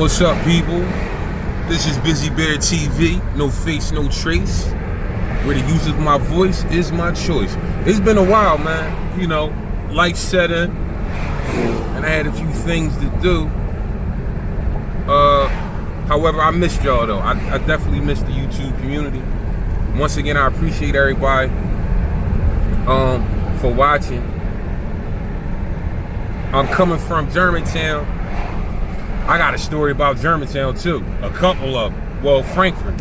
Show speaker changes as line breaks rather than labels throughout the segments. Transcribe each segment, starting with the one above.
What's up, people? This is Busy Bear TV. No face, no trace. Where the use of my voice is my choice. It's been a while, man. You know, life set in, and I had a few things to do. However, I missed y'all though. I definitely missed the YouTube community. Once again, I appreciate everybody for watching. I'm coming from Germantown. I got a story about Germantown too. A couple of them. Well, Frankfurt.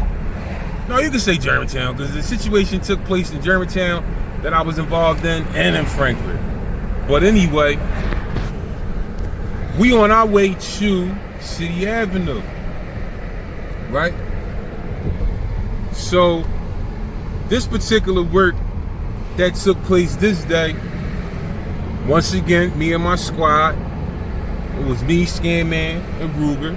No, you can say Germantown because the situation took place in Germantown that I was involved in and in Frankfurt. But anyway, we on our way to City Avenue, right? So this particular work that took place this day, once again, me and my squad. It was me, Scanman, and Ruger.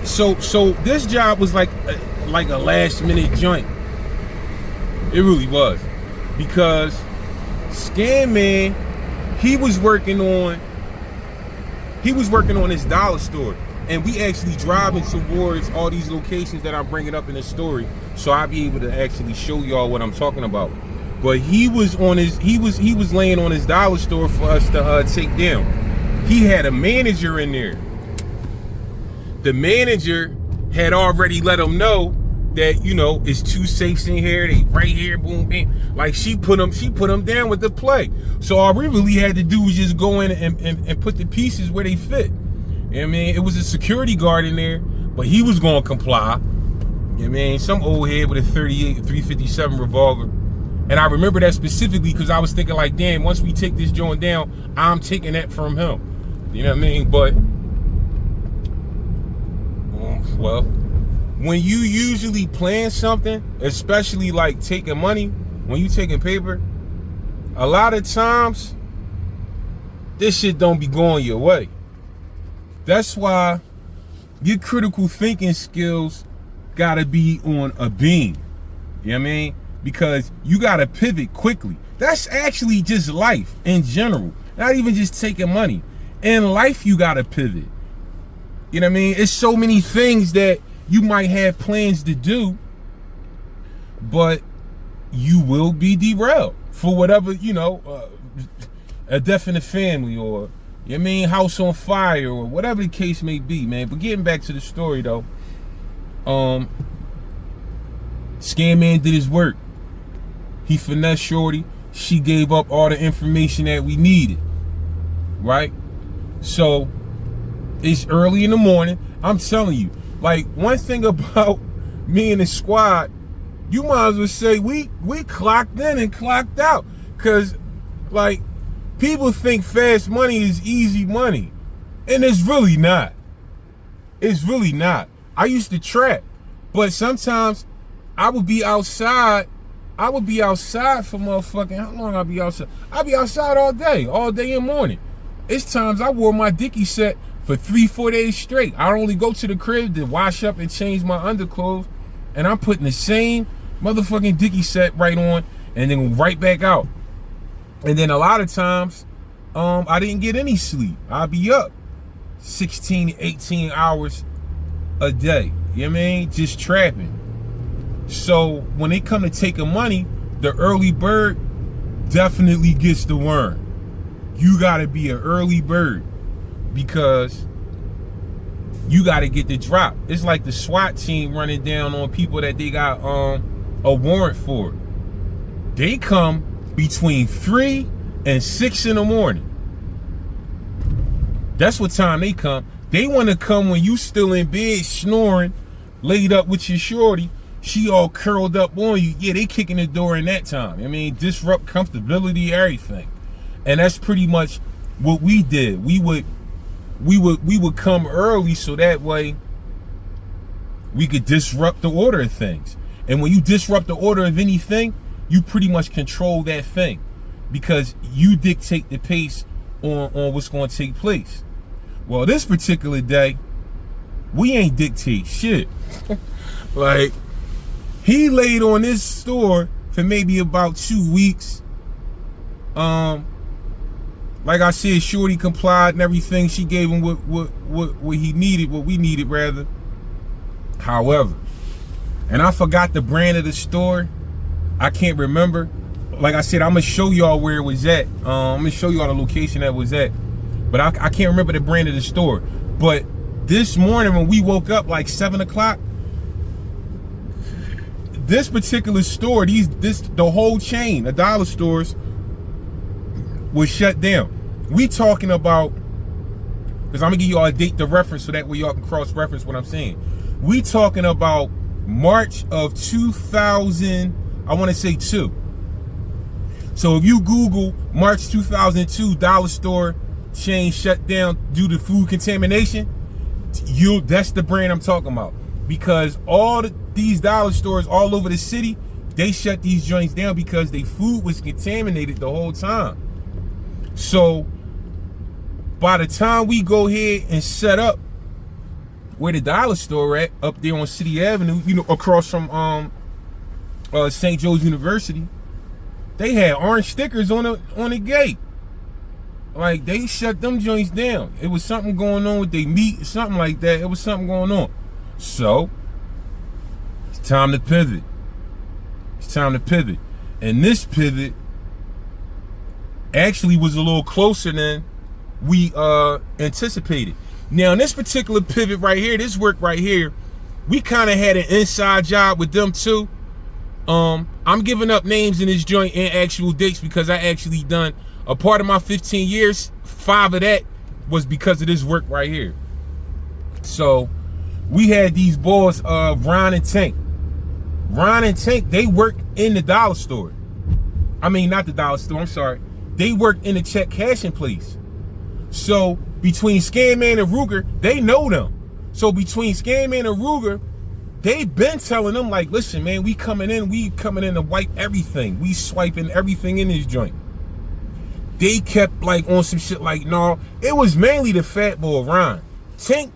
So this job was like a last minute joint. It really was, because Scanman, he was working on his dollar store, and we actually driving towards all these locations that I'm bringing up in the story, so I'll be able to actually show y'all what I'm talking about. But he was laying on his dollar store for us to take down. He had a manager in there. The manager had already let him know that, you know, it's two safes in here, they right here, boom, bam. Like she put him down with the play. So all we really had to do was just go in and put the pieces where they fit. You know what I mean? It was a security guard in there, but he was gonna comply. You know what I mean? Some old head with a 38, 357 revolver. And I remember that specifically because I was thinking like, damn, once we take this joint down, I'm taking that from him. You know what I mean? But, well, when you usually plan something, especially like taking money, when you taking paper, a lot of times, this shit don't be going your way. That's why your critical thinking skills gotta be on a beam. You know what I mean? Because you gotta pivot quickly. That's actually just life in general. Not even just taking money. In life, you gotta pivot. You know what I mean? It's so many things that you might have plans to do, but you will be derailed for whatever, you know, a death in the family, or, you know what I mean, house on fire, or whatever the case may be, man. But getting back to the story though, Scanman did his work. He finessed Shorty. She gave up all the information that we needed, right? So it's early in the morning. I'm telling you, like, one thing about me and the squad, you might as well say we clocked in and clocked out. Cause like, people think fast money is easy money, and it's really not. It's really not. I used to trap, but sometimes I would be outside for motherfucking, how long I be outside? I be outside all day and morning. It's times I wore my Dickie set for 3-4 days straight. I only go to the crib to wash up and change my underclothes, and I'm putting the same motherfucking Dickie set right on and then right back out. And then a lot of times, I didn't get any sleep. I'd be up 16 to 18 hours a day. You know what I mean? Just trapping. So when they come to taking money, the early bird definitely gets the worm. You gotta be an early bird because you gotta get the drop. It's like the SWAT team running down on people that they got a warrant for. They come between 3 and 6 in the morning. That's what time they come. They wanna come when you still in bed snoring, laid up with your shorty. She all curled up on you. Yeah, they kicking the door in that time. I mean, disrupt comfortability, everything. And that's pretty much what we did. We would come early so that way we could disrupt the order of things. And when you disrupt the order of anything, you pretty much control that thing, because you dictate the pace on what's going to take place. Well, this particular day, we ain't dictate shit. Like, he laid on this store for maybe about 2 weeks. like I said, Shorty complied and everything. She gave him what he needed, what we needed rather. However, and I forgot the brand of the store. I can't remember. Like I said, I'm gonna show y'all where it was at. I'm gonna show y'all the location that was at. But I can't remember the brand of the store. But this morning when we woke up like 7 o'clock, this particular store, the whole chain, the dollar stores, was shut down. We talking about, because I'm gonna give y'all a date to reference so that way y'all can cross-reference what I'm saying. We talking about March of 2000, I want to say 2. So if you Google March 2002 dollar store chain shut down due to food contamination, that's the brand I'm talking about. Because these dollar stores all over the city, they shut these joints down because their food was contaminated the whole time. So by the time we go ahead and set up where the dollar store at, up there on City Avenue, across from St. Joe's University, they had orange stickers on the gate. Like, they shut them joints down. It was something going on with their meat, something like that. It was something going on. So it's time to pivot. It's time to pivot. And this pivot actually was a little closer than we anticipated. Now, in this particular pivot right here, this work right here, we kind of had an inside job with them too. I'm giving up names in this joint and actual dates because I actually done a part of my 15 years. 5 of that was because of this work right here. So we had these boys, Ron and Tank. Ron and Tank, they worked in the dollar store. I mean, not the dollar store, I'm sorry. They worked in the check cashing place. So between Scanman and Ruger, they know them. So between Scanman and Ruger, they've been telling them, like, listen, man, we coming in to wipe everything. We swiping everything in this joint. They kept like on some shit like, no, it was mainly the fat boy Ron. Tank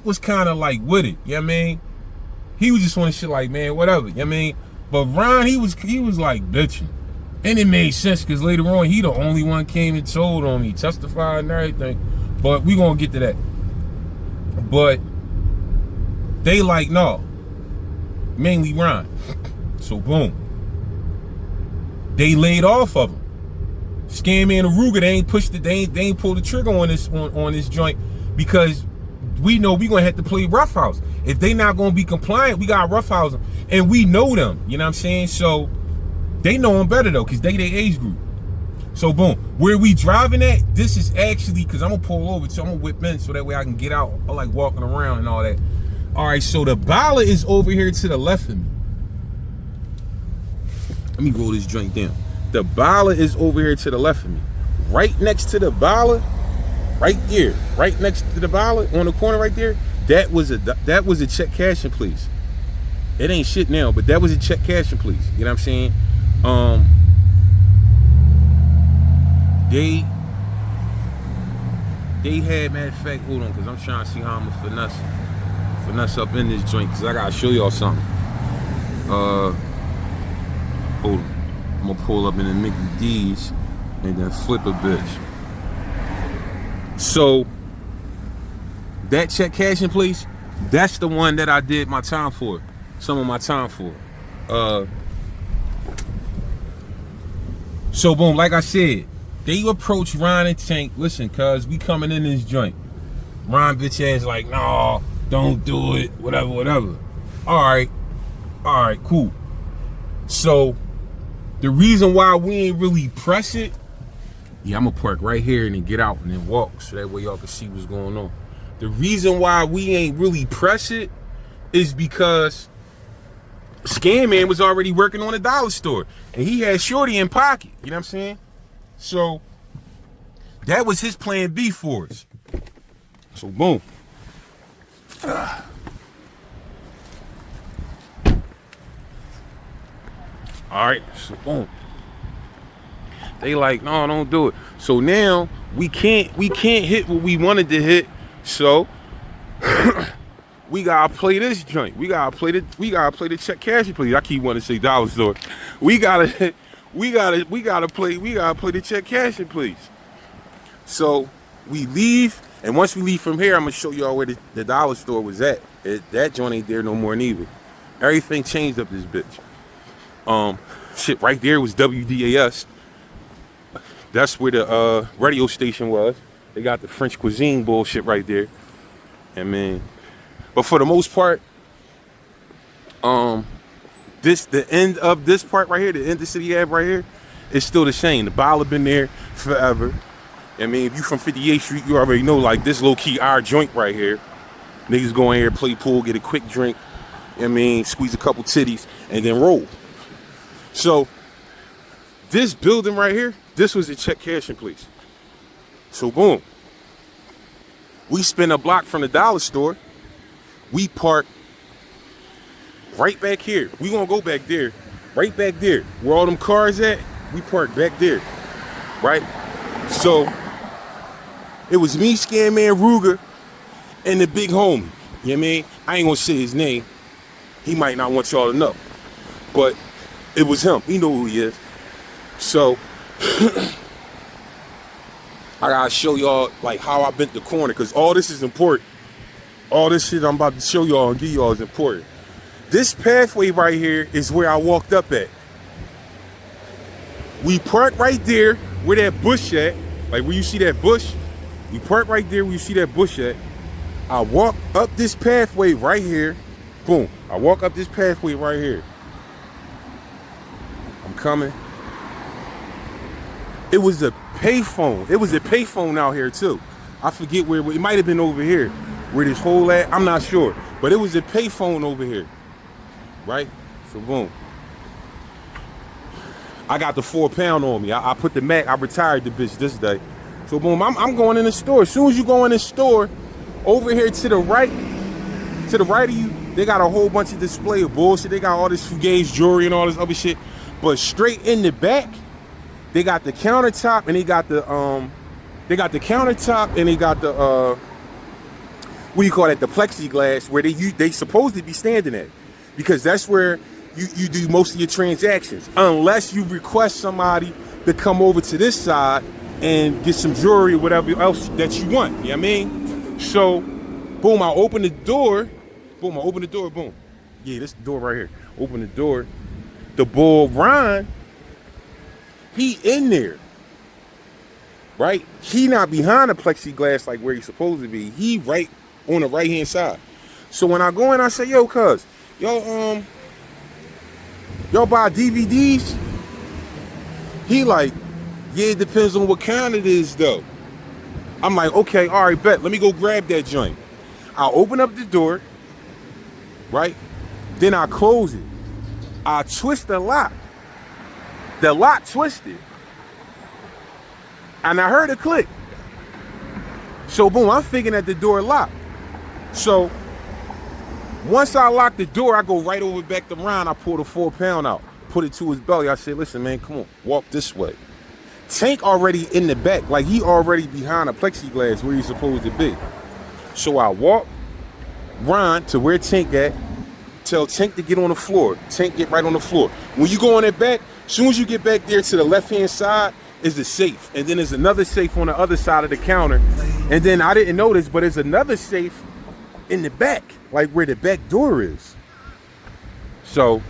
was kind of like with it, you know what I mean? He was just on shit like, man, whatever, you know what I mean? But Ron, he was like bitching. And it made sense because later on, he the only one came and told on me, testified and everything. But we gonna get to that. But they like, no, mainly Ron. So boom, they laid off of him. Scanman and Ruger, they ain't pushed it, they ain't pulled the trigger on this joint because we know we gonna have to play roughhouse. If they not gonna be compliant, we gotta roughhouse them, and we know them. You know what I'm saying? So they know them better though, cause they their age group. So boom, where we driving at? This is actually, cause I'm gonna pull over, so I'm gonna whip in so that way I can get out. I like walking around and all that. All right, so the Bala is over here to the left of me. Let me roll this joint down. The Bala is over here to the left of me. Right next to the Bala, right there, right next to the Bala, on the corner right there, that was a check cashing place. It ain't shit now, but that was a check cashing place. You know what I'm saying? They had, matter of fact, hold on, because I'm trying to see how I'm gonna finesse up in this joint, because I gotta show y'all something. Hold on. I'm gonna pull up in the Mickey D's and then flip a bitch. So that check cashing place, that's the one that I did my time for. Some of my time for. So boom, like I said, they approached Ron and Tank. Listen, cuz we coming in this joint. Ron bitch ass like, no, don't do it, whatever. All right, cool. So the reason why we ain't really press it, yeah, I'm gonna park right here and then get out and then walk so that way y'all can see what's going on. The reason why we ain't really press it is because Scanman was already working on a dollar store and he had Shorty in pocket, you know what I'm saying? So that was his plan B for us. So boom. All right, so boom. They like, no, don't do it. So now we can't hit what we wanted to hit. So we gotta play this joint. We gotta play the check cashing please. I keep wanting to say dollar store. We gotta play the check cashing please. So we leave, and once we leave from here, I'm gonna show y'all where the dollar store was at. That joint ain't there no more neither. Everything changed up this bitch. Shit, right there was WDAS. That's where the radio station was. They got the French cuisine bullshit right there. I mean, but for the most part, the end of this part right here, the end of City Ave right here, is still the same. The bar been there forever. I mean, if you from 58th Street, you already know, like, this low-key our joint right here. Niggas go in here, play pool, get a quick drink, I mean, squeeze a couple titties, and then roll. So, this building right here, this was a check cashing place. So, boom. We spin a block from the dollar store. We park right back here. We gonna go back there. Right back there. Where all them cars at, we park back there. Right? So, it was me, Scamman Ruger, and the big homie. You know what I mean? I ain't gonna say his name. He might not want y'all to know. But it was him. He know who he is. So, I gotta show y'all, like, how I bent the corner, because all this is important. All this shit I'm about to show y'all and give y'all is important. This pathway right here is where I walked up at. We parked right there where that bush at. Like, where you see that bush, we park right there where you see that bush at. I walk up this pathway right here. Boom. I walk up this pathway right here. I'm coming. It was a payphone. It was a payphone out here too. I forget where it might have been over here. Where this hole at, I'm not sure. But it was a payphone over here. Right? So boom. I got the 4 pound on me. I put the Mac, I retired the bitch this day. So boom, I'm going in the store. As soon as you go in the store, over here to the right of you, they got a whole bunch of display of bullshit. They got all this Fugazi jewelry and all this other shit. But straight in the back, they got the countertop and they got the countertop and they got the what do you call that? The plexiglass where they supposed to be standing at. Because that's where you do most of your transactions. Unless you request somebody to come over to this side and get some jewelry or whatever else that you want. You know what I mean? So, boom, I open the door. Boom, I open the door, boom. Yeah, this door right here. Open the door. The bull Ron, he in there. Right? He not behind the plexiglass like where he's supposed to be. He right on the right-hand side. So when I go in, I say, yo, cuz, y'all buy DVDs? He like, yeah, it depends on what kind it is though. I'm like, okay, all right, bet. Let me go grab that joint. I'll open up the door, right? Then I close it. I twist the lock. The lock twisted. And I heard a click. So boom, I'm thinking that the door locked. So once I lock the door, I go right over back to Ron. I pull the 4 pound out, put it to his belly. I said, listen, man, come on, walk this way. Tank already in the back, like he already behind a plexiglass where he's supposed to be. So I walk Ron to where Tank at, tell Tank to get on the floor. Tank get right on the floor. When you go on that back, as soon as you get back there to the left-hand side is the safe. And then there's another safe on the other side of the counter. And then I didn't notice, but there's another safe in the back, like where the back door is. So,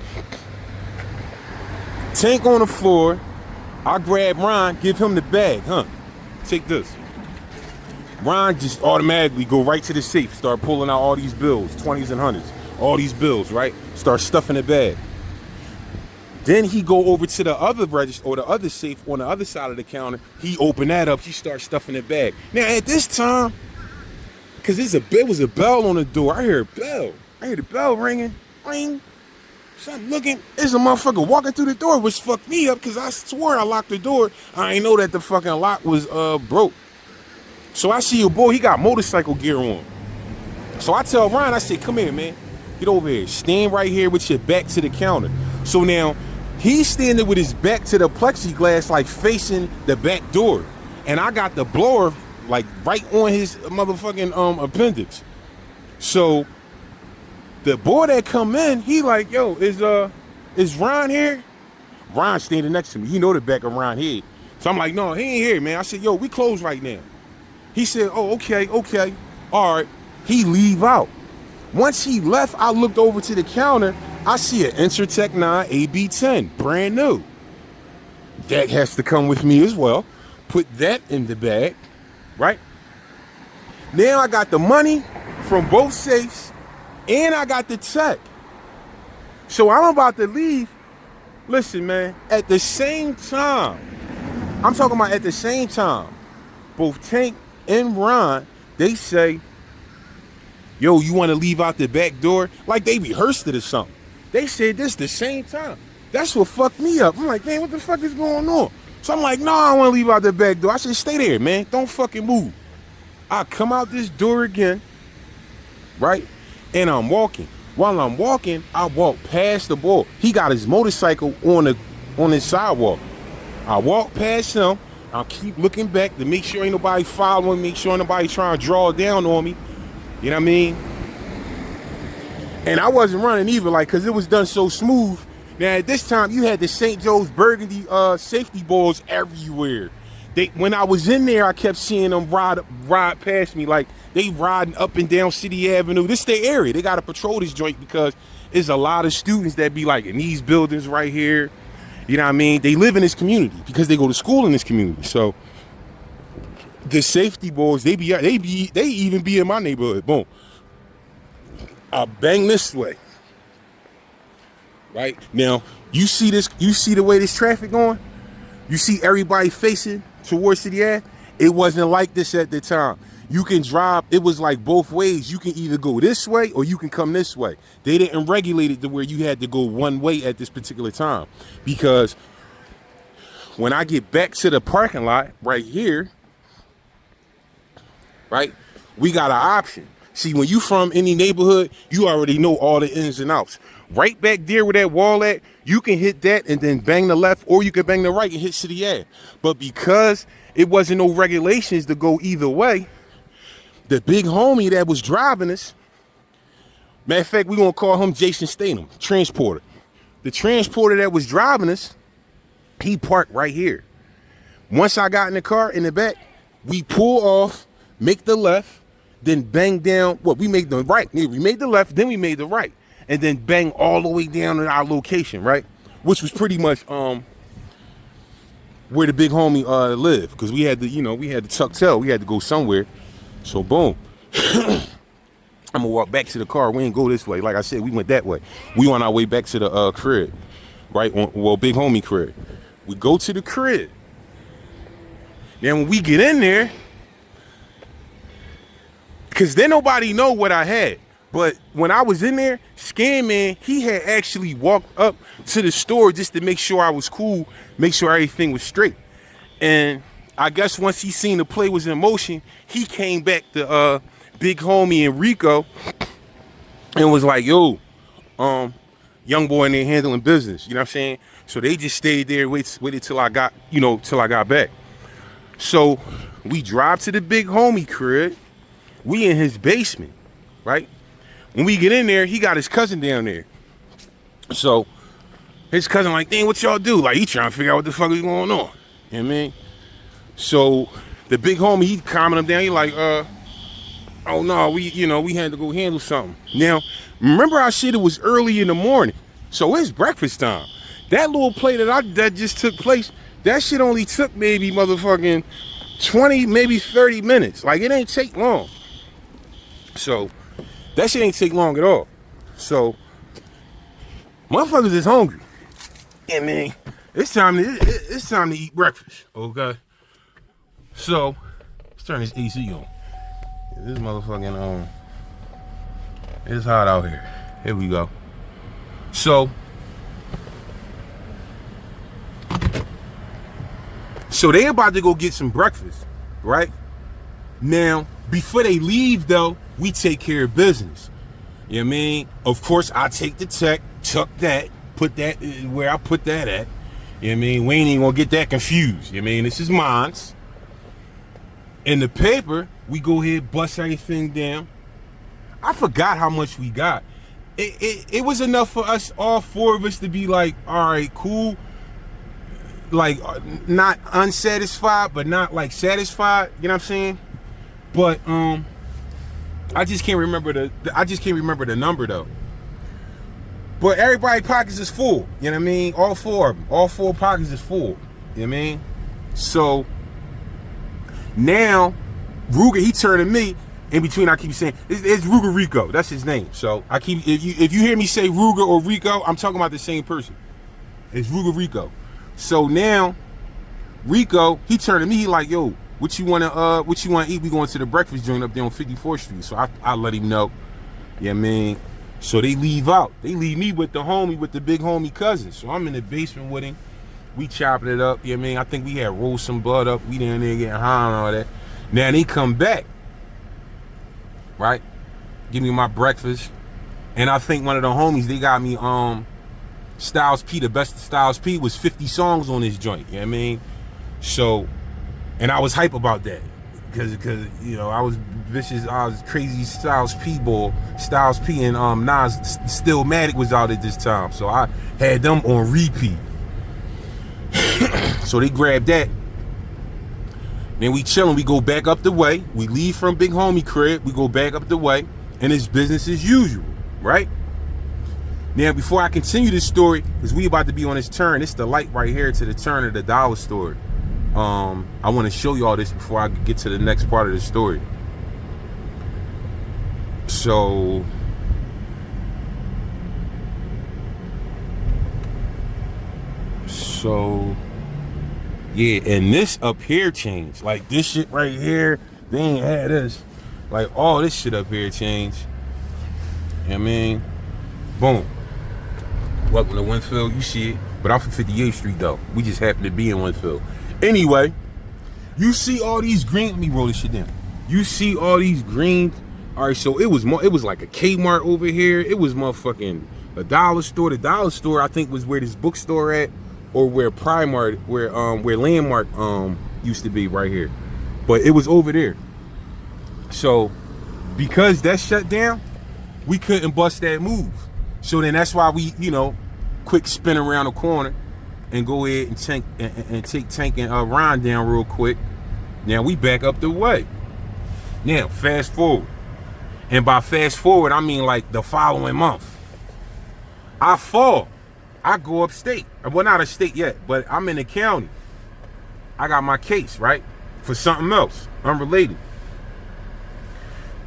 Tank on the floor. I grab Ron, give him the bag, take this. Ron just automatically go right to the safe, start pulling out all these bills, 20s and 100s, all these bills, right? Start stuffing the bag. Then he go over to the other register or the other safe on the other side of the counter. He open that up, he starts stuffing the bag. Now at this time, cause there was a bell on the door. I hear a bell. I hear the bell ringing, ring. So I'm looking, there's a motherfucker walking through the door, which fucked me up because I swore I locked the door. I ain't know that the fucking lock was broke. So I see your boy, he got motorcycle gear on. So I tell Ryan, I say, come here, man. Get over here. Stand right here with your back to the counter. So now he's standing with his back to the plexiglass, like facing the back door. And I got the blower like right on his motherfucking appendix. So the boy that come in, he like, yo, is Ron here? Ron standing next to me. He know the back of Ron head. So I'm like, no, he ain't here, man. I said, yo, we closed right now. He said, oh, okay, all right. He leave out. Once he left, I looked over to the counter. I see an Intertech 9 AB10, brand new. That has to come with me as well. Put that in the bag, right? Now I got the money from both safes and I got the tech. So I'm about to leave. Listen, man, at the same time, I'm talking about at the same time, both Tank and Ron, they say, yo, you want to leave out the back door? Like they rehearsed it or something. They said this the same time. That's what fucked me up. I'm like, man, what the fuck is going on? So I'm like, no, I don't want to leave out the back door. I said, stay there, man. Don't fucking move. I come out this door again, right? And I'm walking. While I'm walking, I walk past the boy. He got his motorcycle on the sidewalk. I walk past him. I keep looking back to make sure ain't nobody following me, make sure ain't nobody trying to draw down on me. You know what I mean? And I wasn't running either, like, because it was done so smooth. Now, at this time, you had the St. Joe's Burgundy safety balls everywhere. When I was in there, I kept seeing them ride past me, like they riding up and down City Avenue. This is their area. They got to patrol this joint because there's a lot of students that be like in these buildings right here. You know what I mean? They live in this community because they go to school in this community. So the safety boys, they even be in my neighborhood. Boom. I bang this way. Right? Now, you see the way this traffic going? You see everybody facing towards City Ave? It wasn't like this at the time. You can drive, it was like both ways. You can either go this way or you can come this way. They didn't regulate it to where you had to go one way at this particular time. Because when I get back to the parking lot right here, right, we got an option. See, when you from any neighborhood, you already know all the ins and outs. Right back there where that wall at, you can hit that and then bang the left, or you can bang the right and hit City Ave. But because it wasn't no regulations to go either way, the big homie that was driving us, matter of fact, we're going to call him Jason Statham, transporter. The transporter that was driving us, he parked right here. Once I got in the car in the back, we pull off, make the left, then bang down. Well, we made the right. We made the left, then we made the right. And then bang all the way down to our location, right? Which was pretty much where the big homie lived. Because we had to, we had to tuck tail. We had to go somewhere. So boom. I'm gonna walk back to the car. We ain't go this way. Like I said, we went that way. We on our way back to the crib. Right? Well, big homie crib. We go to the crib. Then when we get in there, because then nobody know what I had. But when I was in there, Scam Man, he had actually walked up to the store just to make sure I was cool, make sure everything was straight. And I guess once he seen the play was in motion, he came back to big homie Enrico and was like, yo, young boy in there handling business. You know what I'm saying? So they just stayed there, waited till I got, till I got back. So we drive to the big homie crib. We in his basement, right? When we get in there, he got his cousin down there. So his cousin like, dang, what y'all do? Like, he trying to figure out what the fuck is going on. You know what I mean? So the big homie, he calming him down. He like, oh no, we had to go handle something. Now, remember I said it was early in the morning. So it's breakfast time. That little play that just took place, that shit only took maybe motherfucking 20, maybe 30 minutes. Like, it ain't take long. So that shit ain't take long at all. So motherfuckers is hungry. Yeah, man, it's time to eat breakfast. Okay. So let's turn this AC on. This motherfucking it's hot out here. Here we go. So they about to go get some breakfast, right? Now, before they leave though, we take care of business. You know what I mean? Of course, I take the tech, tuck that, put that where I put that at. You know what I mean? We ain't even gonna get that confused. You know what I mean? This is mine's. In the paper, we go ahead, bust everything down. I forgot how much we got. It was enough for us, all four of us, to be like, all right, cool. Like, not unsatisfied, but not like satisfied. You know what I'm saying? But I just can't remember the number though. But everybody's pockets is full. You know what I mean? All four of them. All four pockets is full. You know what I mean? So now Ruger, he turning me in between. I keep saying it's Ruger Rico. That's his name. So I keep if you hear me say Ruger or Rico, I'm talking about the same person. It's Ruger Rico. So now Rico, he turning me. He like, yo, what you wanna eat? We going to the breakfast joint up there on 54th Street. So I let him know. You know what I mean? So they leave out. They leave me with the big homie cousin. So I'm in the basement with him. We chopping it up. You know what I mean? I think we had rolled some blood up. We down there getting high and all that. Now they come back. Right? Give me my breakfast. And I think one of the homies, they got me Styles P. The best of Styles P was 50 songs on this joint. You know what I mean? So, and I was hype about that. Because you know, I was vicious, I was crazy Styles P boy. Styles P and Nas Stillmatic was out at this time. So I had them on repeat. So they grabbed that. Then we chillin', we go back up the way. We leave from Big Homie crib, we go back up the way, and it's business as usual, right? Now, before I continue this story, because we about to be on this turn, it's the light right here to the turn of the dollar store. I want to show y'all this before I get to the next part of the story. So yeah, and this up here changed. Like this shit right here, they ain't had this. Like all this shit up here changed. You know what I mean? Boom. Welcome to Winfield, you see it. But I'm from 58th Street though. We just happen to be in Winfield. Anyway, you see all these green, let me roll this shit down. You see all these green. All right, so it was like a Kmart over here. It was motherfucking a dollar store. The dollar store, I think, was where this bookstore at, or where Primark, where Landmark used to be right here. But it was over there. So because that shut down, we couldn't bust that move. So then that's why we, you know, quick spin around the corner and go ahead and take Tank and Ron down real quick. Now we back up the way. Now fast forward, and by fast forward I mean like the following month. I fall. I go upstate. Well, not upstate yet, but I'm in the county. I got my case right for something else unrelated.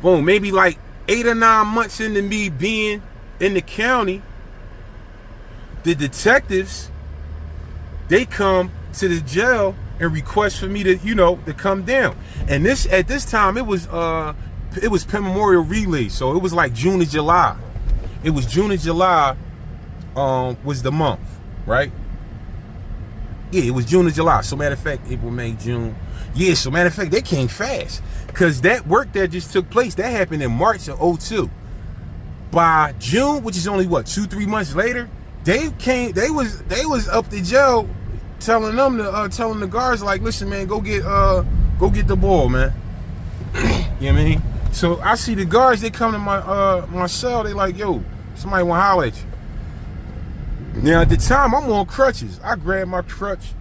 Boom. Maybe like 8 or 9 months into me being in the county, the detectives, they come to the jail and request for me to, you know, to come down. And this, at this time, it was Penn Memorial Relay, so it was like June or July. It was June or July, was the month, right? Yeah, it was June or July. So matter of fact, April, May, June. Yeah, so matter of fact, they came fast, because that work that just took place, that happened in March of 2002. By June, which is only what, 2-3 months later, they was up the jail, telling them to telling the guards like, listen man, go get the ball, man. You know what I mean? So I see the guards, they come to my cell, they like, yo, somebody wanna holler at you. Now at the time I'm on crutches. I grabbed my crutch.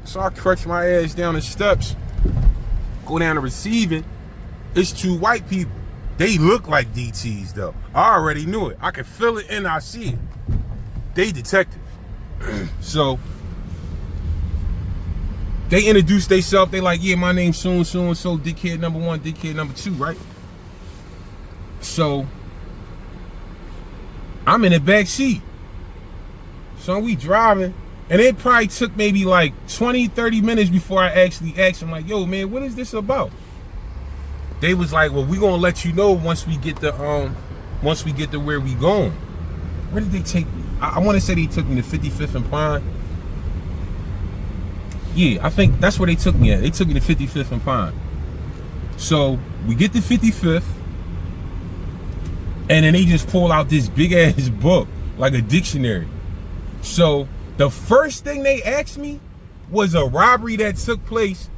So I crutch my ass down the steps, go down to receiving. It's 2 white people. They look like DTs though. I already knew it. I could feel it and I see it. They detectives. So they introduced themselves. They like, yeah, my name's so and so, dickhead number 1, dickhead number 2, right? So I'm in the back seat. So we driving, and it probably took maybe like 20-30 minutes before I actually asked them, like, yo man, what is this about? They was like, well, we gonna let you know once we get to where we going. Where did they take me? I want to say they took me to 55th and Pine. Yeah, I think that's where they took me at. They took me to 55th and Pine. So we get to 55th, and then they just pull out this big ass book, like a dictionary. So the first thing they asked me was a robbery that took place.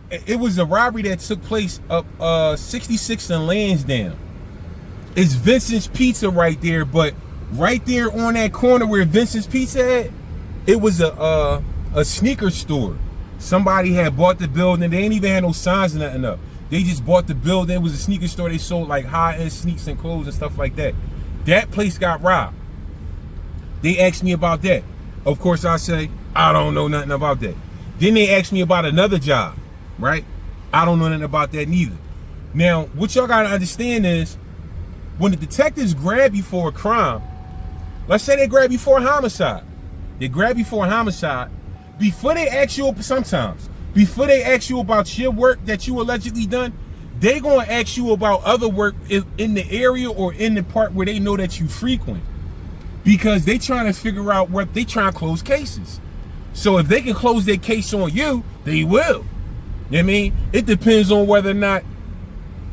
It was a robbery that took place up 66th and Lansdowne. It's Vincent's Pizza right there, but right there on that corner where Vincent's Pizza at, it was a sneaker store. Somebody had bought the building. They ain't even had no signs or nothing up. They just bought the building. It was a sneaker store. They sold like high-end sneaks and clothes and stuff like that. That place got robbed. They asked me about that. Of course, I say, I don't know nothing about that. Then they asked me about another job, right? I don't know nothing about that neither. Now, what y'all gotta understand is, when the detectives grab you for a crime, let's say they grab you for a homicide. They grab you for a homicide. Before they ask you, sometimes, before they ask you about your work that you allegedly done, they gonna ask you about other work in the area or in the part where they know that you frequent. Because they trying to figure out what they trying to close cases. So if they can close their case on you, they will. You know what I mean? It depends on whether or not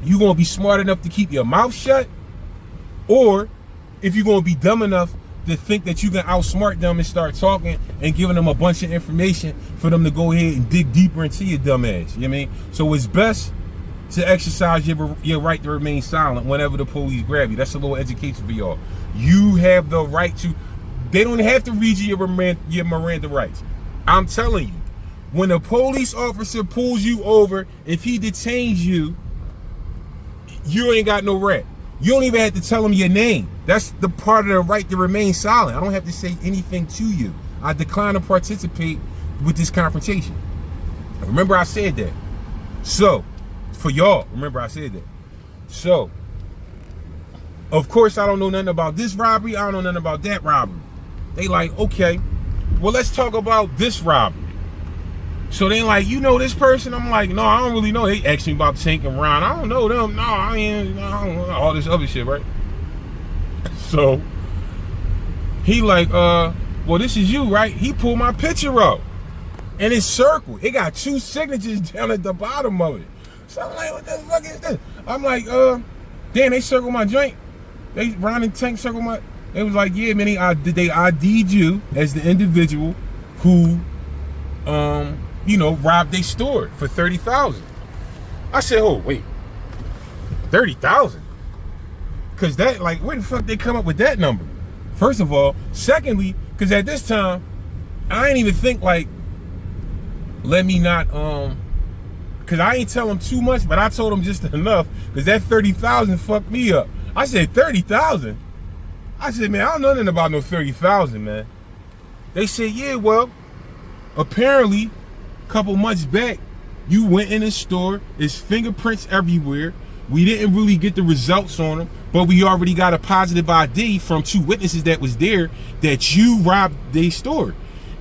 you're gonna be smart enough to keep your mouth shut, or if you're gonna be dumb enough to think that you can outsmart them and start talking and giving them a bunch of information for them to go ahead and dig deeper into your dumb ass. You know what I mean? So it's best to exercise your right to remain silent whenever the police grab you. That's a little education for y'all. You have the right to, they don't have to read you your Miranda rights. I'm telling you, when a police officer pulls you over, if he detains you, you ain't got no right. You don't even have to tell him your name. That's the part of the right to remain silent. I don't have to say anything to you. I decline to participate with this confrontation. Remember I said that. So, for y'all, remember I said that. So, of course I don't know nothing about this robbery. I don't know nothing about that robbery. They like, okay, well, let's talk about this robbery. So they like, you know this person? I'm like, no, I don't really know. They asked me about Tank and Ron. I don't know them. No, I don't know all this other shit, right? So he like, well, this is you, right? He pulled my picture up and it's circled. It got 2 signatures down at the bottom of it. So I'm like, what the fuck is this? I'm like, damn, they circled my joint. Ron and Tank circled my. They was like, yeah, man, they ID'd you as the individual who, you know, robbed their store for $30,000. I said, oh, wait, $30,000? Because that, like, where the fuck they come up with that number? First of all. Secondly, because at this time, I ain't even think, like, let me not, because I ain't tell them too much, but I told them just enough, because that $30,000 fucked me up. I said, $30,000? I said, man, I don't know nothing about no $30,000, man. They said, yeah, well, apparently, a couple months back, you went in the store, there's fingerprints everywhere. We didn't really get the results on them, but we already got a positive ID from 2 witnesses that was there that you robbed their store.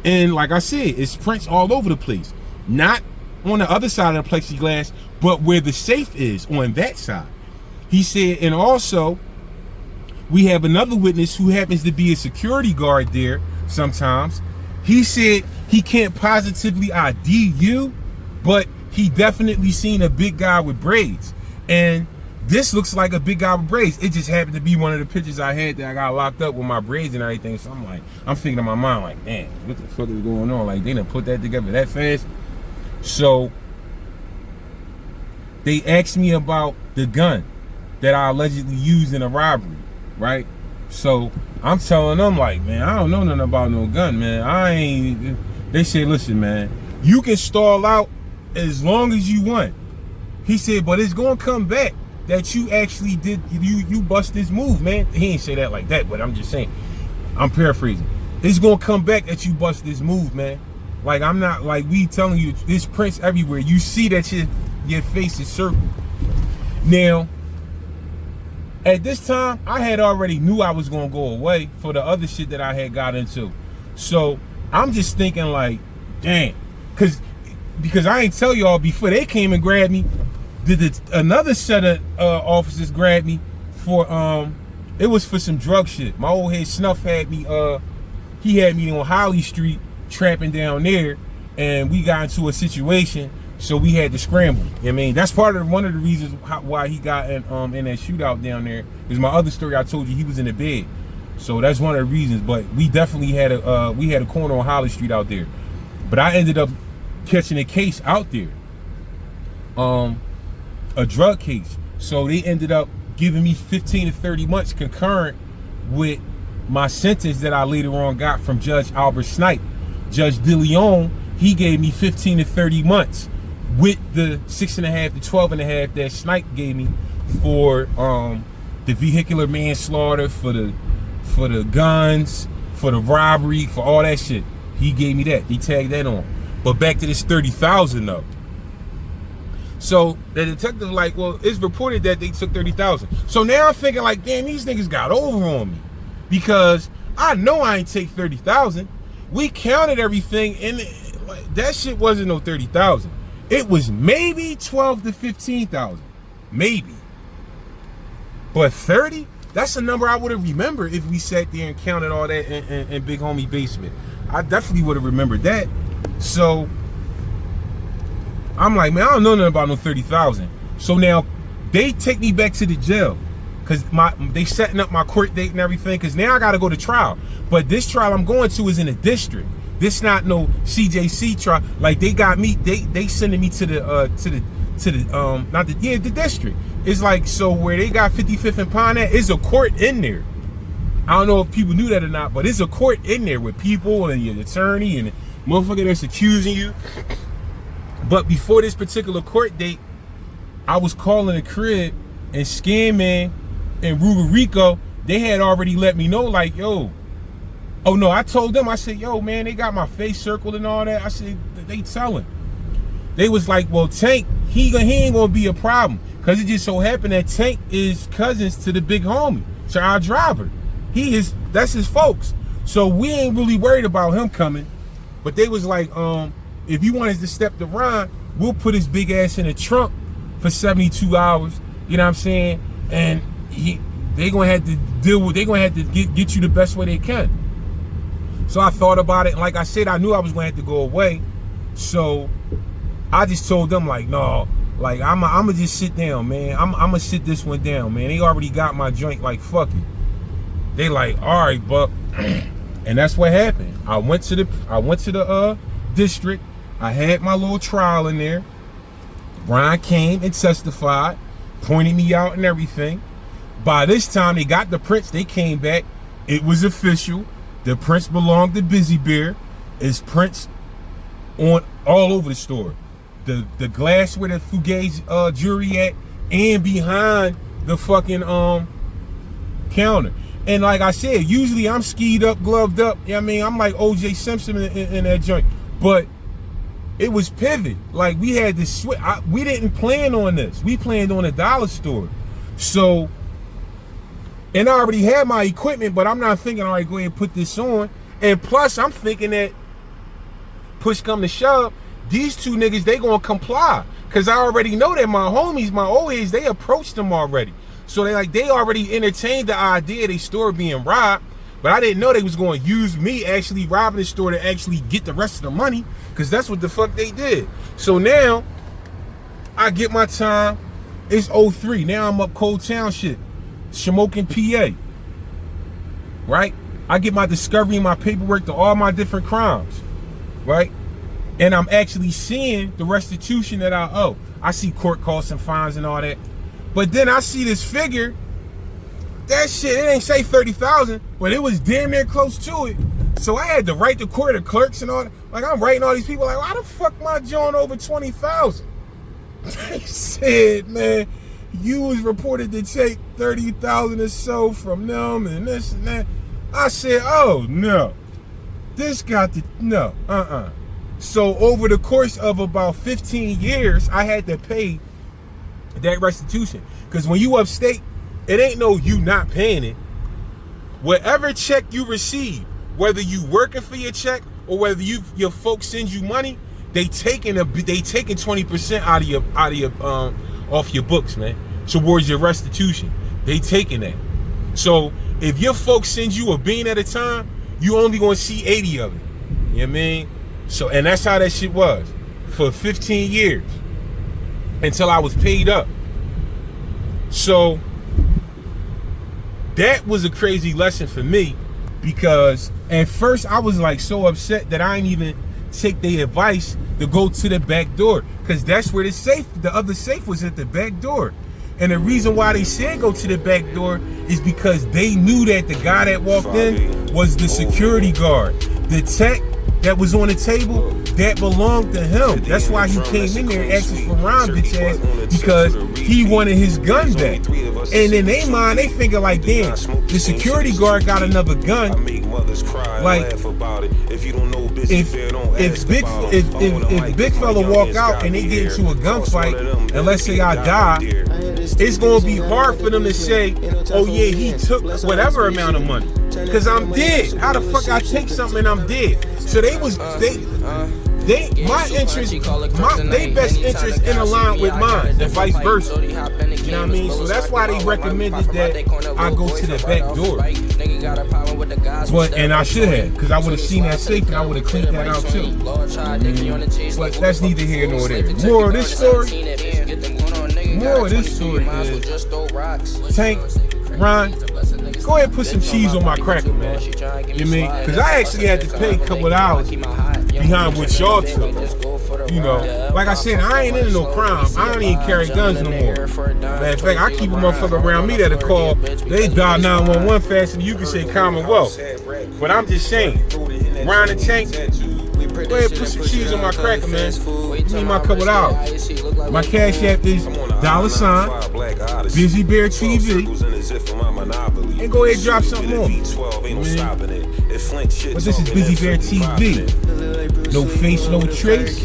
And like I said, it's prints all over the place. Not on the other side of the plexiglass, but where the safe is, on that side. He said, and also, we have another witness who happens to be a security guard there sometimes. He said he can't positively ID you, but he definitely seen a big guy with braids. And this looks like a big guy with braids. It just happened to be one of the pictures I had that I got locked up with my braids and everything. So I'm thinking in my mind like, damn, what the fuck is going on? Like, they done put that together that fast. So they asked me about the gun that I allegedly used in a robbery, right? So I'm telling them like, man, I don't know nothing about no gun, man. They said, listen, man, you can stall out as long as you want. He said, but it's gonna come back that you actually did, you bust this move, man. He ain't say that like that, but I'm just saying, I'm paraphrasing. It's gonna come back that you bust this move, man. Like, I'm not, like, we telling you, there's prints everywhere. You see that your face is circled. Now, at this time, I had already knew I was gonna go away for the other shit that I had got into. So I'm just thinking like, damn, because I ain't tell y'all before they came and grabbed me, another set of officers grabbed me for it was for some drug shit. My old head Snuff had me he had me on Holly Street trapping down there, and we got into a situation, so we had to scramble. You know what I mean, that's one of the reasons why he got in that shootout down there. Is my other story I told you, he was in the bed. So that's one of the reasons. But we definitely had a corner on Holly Street out there. But I ended up catching a case out there, a drug case. So they ended up giving me 15 to 30 months concurrent with my sentence that I later on got from Judge Albert Snipe. Judge DeLeon, he gave me 15 to 30 months with the 6.5 to 12.5 that Snipe gave me for the vehicular manslaughter, for the guns, for the robbery, for all that shit. He gave me that. He tagged that on. But back to this 30,000 though. So the detective like, well, it's reported that they took 30,000. So now I'm thinking like, damn, these niggas got over on me, because I know I ain't take 30,000. We counted everything, and that shit wasn't no 30,000. It was maybe 12 to 15,000, maybe. But 30, that's a number I would have remembered if we sat there and counted all that in Big Homie basement. I definitely would have remembered that. So I'm like, man, I don't know nothing about no 30,000. So now they take me back to the jail, because they setting up my court date and everything, because now I got to go to trial. But this trial I'm going to is in a district. This not no CJC trial. Like, they got me, they sending me to the district. It's like, so where they got 55th and Pine at, is a court in there. I don't know if people knew that or not, but it's a court in there with people and your attorney and the motherfucker that's accusing you. But before this particular court date, I was calling the crib, and Scanman and Rugarico, they had already let me know, like, yo, oh no, I told them, I said, yo, man, they got my face circled and all that. I said, they telling. They was like, well, Tank, he ain't gonna be a problem, because it just so happened that Tank is cousins to the Big Homie, to our driver. That's his folks. So we ain't really worried about him coming. But they was like, if you want us to step the Ron, we'll put his big ass in the trunk for 72 hours. You know what I'm saying? And they gonna have to get you the best way they can. So I thought about it, and like I said, I knew I was gonna have to go away. So I just told them, like, no, like, I'ma just sit down, man. I'ma sit this one down, man. They already got my joint, like, fuck it. They like, all right, Buck. And that's what happened. I went to the district. I had my little trial in there. Ron came and testified, pointed me out and everything. By this time, they got the prints. They came back. It was official. The prints belonged to Busy Bear. It's prints on all over the store. The glass where the Fugazi jewelry at, and behind the fucking counter. And like I said, usually I'm skied up, gloved up. You know what I mean? I'm like O.J. Simpson in that joint. But it was pivot. Like, we had to switch. We didn't plan on this. We planned on a dollar store. So, and I already had my equipment, but I'm not thinking, all right, go ahead and put this on. And plus, I'm thinking that push come to shove, these two niggas, they gonna comply. Because I already know that my homies, my old heads, they approached them already. So they already entertained the idea of their store being robbed, but I didn't know they was going to use me actually robbing the store to actually get the rest of the money, because that's what the fuck they did. So now I get my time. It's 03. Now I'm up Cold Township, Shamokin, PA. Right? I get my discovery and my paperwork to all my different crimes. Right? And I'm actually seeing the restitution that I owe. I see court costs and fines and all that. But then I see this figure. That shit, it ain't say 30,000, but it was damn near close to it. So I had to write the court of clerks and all that. Like, I'm writing all these people like, why the fuck my joint over 20,000? They said, man, you was reported to take 30,000 or so from them and this and that. I said, oh no, this got to, no, So over the course of about 15 years, I had to pay that restitution. Because when you upstate, it ain't no you not paying it. Whatever check you receive, whether you working for your check or whether your folks send you money, they taking 20% out of your off your books, man, towards your restitution. They taking that. So if your folks send you a bean at a time, you only gonna see 80 of it. You know what I mean? So, and that's how that shit was for 15 years. Until I was paid up. So that was a crazy lesson for me, because at first I was like so upset that I didn't even take their advice to go to the back door, because that's where the other safe was, at the back door. And the reason why they said go to the back door is because they knew that the guy that walked in was the security guard. The tech that was on the table, that belonged to him. That's why he came in there asking for Ron bitch ass, because he wanted his gun back. And in their mind, they figure like, damn, the security guard got another gun. Like, if big fella walk out and they get into a gunfight, and let's say I die, it's gonna be hard for them to say, oh yeah, he took whatever amount of money, because I'm dead. How the fuck I take something and I'm dead? So my interest, they best interest in line with mine, and vice versa. You know what I mean? So that's why they recommended that I go to the back door. But, and I should have, because I would have seen that safe and I would have cleaned that out too. But that's neither here nor there. More of this story is, Tank, Ron, go ahead and put some cheese on my cracker, man. You know what I mean? Because I actually had to pay a couple of hours behind what y'all took. You know, like I said, I ain't into no crime. I don't even carry guns no more. Matter of fact, I keep a motherfucker around me that'll call. They dial 911 faster than you can say Commonwealth. But I'm just saying, Ron and Tank, go ahead and put some cheese on my cracker, man. Give me my couple of hours. My cash app is $ Busy Bear TV. And go ahead and drop something more. But this is Busy Bear TV. No face, no trace.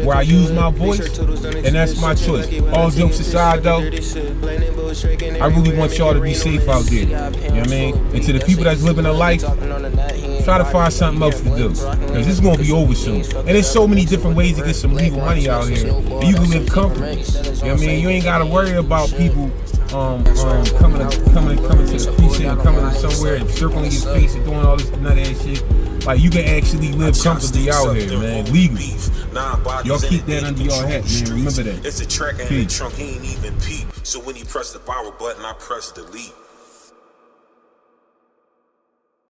Where I use my voice, and that's my choice. All jokes aside, though, I really want y'all to be safe out there. You know what I mean? And to the people that's living a life, try to find something else to do, because it's gonna be over soon. And there's so many different ways to get some legal money out here, and you can live comfortably. You know what I mean? You ain't gotta worry about people coming to the precinct, or coming to somewhere and circling your face and doing all this nut ass shit. Like, you can actually live comfortably out here, man, legally. Y'all keep that under your hat, man. Remember that.
It's a track in the trunk, he ain't even peep. So when he pressed the power button, I pressed delete.